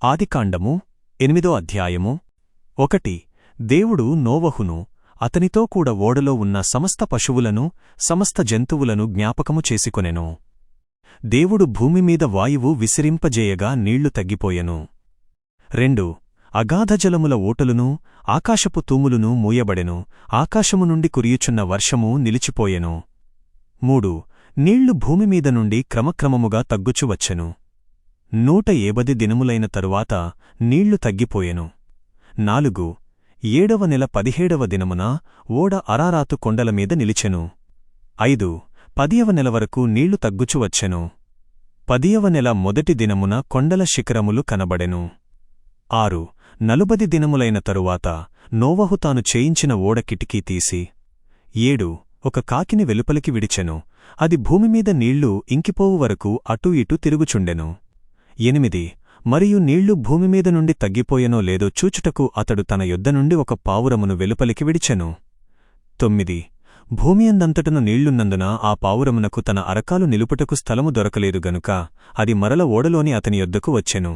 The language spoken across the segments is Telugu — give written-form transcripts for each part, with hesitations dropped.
ఆదికాండము 8వ అధ్యాయము 1 దేవుడు నోవహును అతనితో కూడ ఓడలో ఉన్న సమస్త పశువులను సమస్త జంతువులను జ్ఞాపకము చేసుకొనెను. దేవుడు భూమిమీద వాయువు విసిరింపజేయగా నీళ్లు తగ్గిపోయెను. 2 అగాధజలముల ఊటలును ఆకాశపు తూములును మూయబడెను, ఆకాశము నుండి కురియుచున్న వర్షము నిలిచిపోయెను. 3 నీళ్లు భూమిమీద నుండి క్రమక్రమముగా తగ్గుచు వచ్చెను. 180 దినములైన తరువాత నీళ్లు తగ్గిపోయెను. 4 7వ నెల 17వ దినమున ఓడ అరారాతు కొండలమీద నిలిచెను. 5 10వ నెల వరకు నీళ్లు తగ్గుచు వచ్చెను. 10వ నెల మొదటి దినమున కొండల శిఖరములు కనబడెను. 6 40 దినములైన తరువాత నోవహు తాను చేయించిన ఓడ కిటికీ తీసి 7 ఒక కాకిని వెలుపలికి విడిచెను, అది భూమిమీద నీళ్లు ఇంకిపోవు వరకు అటూ ఇటూ తిరుగుచుండెను. 8 మరియు నీళ్లు భూమిమీద నుండి తగ్గిపోయెనో లేదో చూచుటకు అతడు తన యొద్ద నుండి ఒక పావురమును వెలుపలికి విడిచెను. 9 భూమియందంతటను నీళ్లున్నందున ఆ పావురమునకు తన అరకాలు నిలుపుటకు స్థలము దొరకలేదు గనుక అది మరల ఓడలోని అతని యొద్దకు వచ్చెను.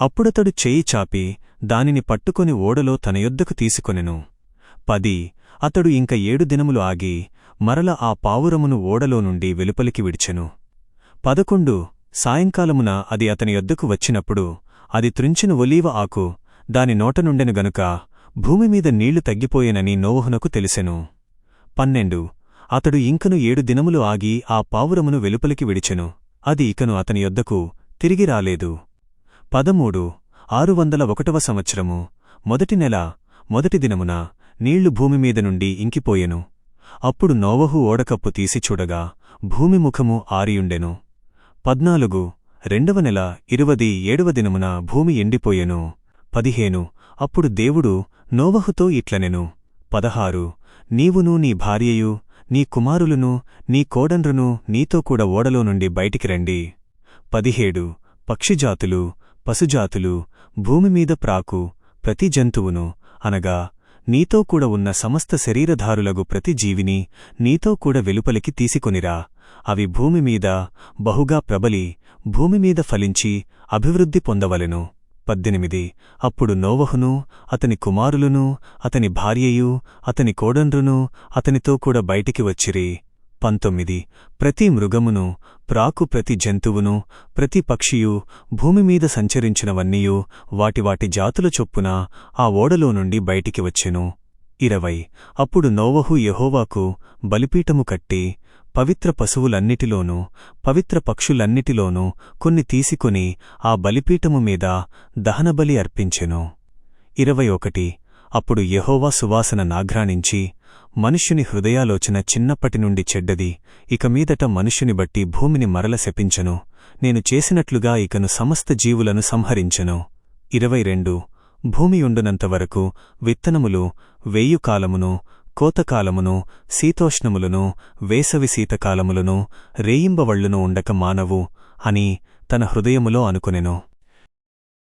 అప్పుడతడు చేయి చాపి దానిని పట్టుకొని ఓడలో తన యొద్దకు తీసుకొనెను. 10 అతడు ఇంక 7 దినములు ఆగి మరల ఆ పావురమును ఓడలో నుండి వెలుపలికి విడిచెను. 11 సాయంకాలమున అది అతని యొద్దకు వచ్చినప్పుడు అది త్రుంచిన ఒలీవ ఆకు దాని నోటనుండెను గనుక భూమిమీద నీళ్లు తగ్గిపోయెనని నోవహునకు తెలిసెను. 12 అతడు ఇంకను 7 దినములు ఆగి ఆ పావురమును వెలుపలికి విడిచెను, అది ఇకను అతని యొద్దకు తిరిగి రాలేదు. 13 601వ సంవత్సరము మొదటి నెల మొదటి దినమున నీళ్లు భూమిమీద నుండి ఇంకిపోయెను. అప్పుడు నోవహు ఓడకప్పు తీసి చూడగా భూమి ముఖము ఆరియుండెను. 14 2వ నెల 27వ దినమున భూమి ఎండిపోయెను. 15 అప్పుడు దేవుడు నోవహుతో ఇట్లనెను. 16 నీవును నీ భార్యయు నీ కుమారులును నీ కోడండ్రును నీతో కూడా ఓడలో నుండి బయటికి రండి. 17 పక్షిజాతులు పశుజాతులు భూమిమీద ప్రాకు ప్రతి జంతువును అనగా నీతో కూడా ఉన్న సమస్త శరీరధారులగు ప్రతి జీవిని నీతో కూడా వెలుపలికి తీసుకొనిరా, అవి భూమిమీద బహుగా ప్రబలి భూమిమీద ఫలించి అభివృద్ధి పొందవలెను. 18 అప్పుడు నోవహును అతని కుమారులును అతని భార్యయు అతని కోడండ్రును అతనితో కూడా బయటికి వచ్చిరి. 19 ప్రతి మృగమును ప్రాకు ప్రతి జంతువును ప్రతి పక్షియు భూమిమీద సంచరించినవన్నీయు వాటి వాటి జాతుల చొప్పున ఆ ఓడలో నుండి బయటికి వచ్చెను. 20 అప్పుడు నోవహు యెహోవాకు బలిపీఠము కట్టి పవిత్ర పశువులన్నిటిలోనూ పవిత్ర పక్షులన్నిటిలోనూ కొన్ని తీసుకొని ఆ బలిపీఠము మీద దహనబలి అర్పించెను. 21 అప్పుడు యెహోవా సువాసన నాఘ్రాణించి మనుష్యుని హృదయాలోచన చిన్నప్పటి నుండి చెడ్డది, ఇక మీదట మనుష్యుని బట్టి భూమిని మరల శపించెను, నేను చేసినట్లుగా ఇకను సమస్త జీవులను సంహరించెను. 22 భూమియుండునంతవరకు విత్తనములు వేయుకాలమును కోతకాలమును శీతోష్ణములను వేసవి శీతకాలములను రేయింబవళ్లును ఉండక మానవు అని తన హృదయములో అనుకొనెను.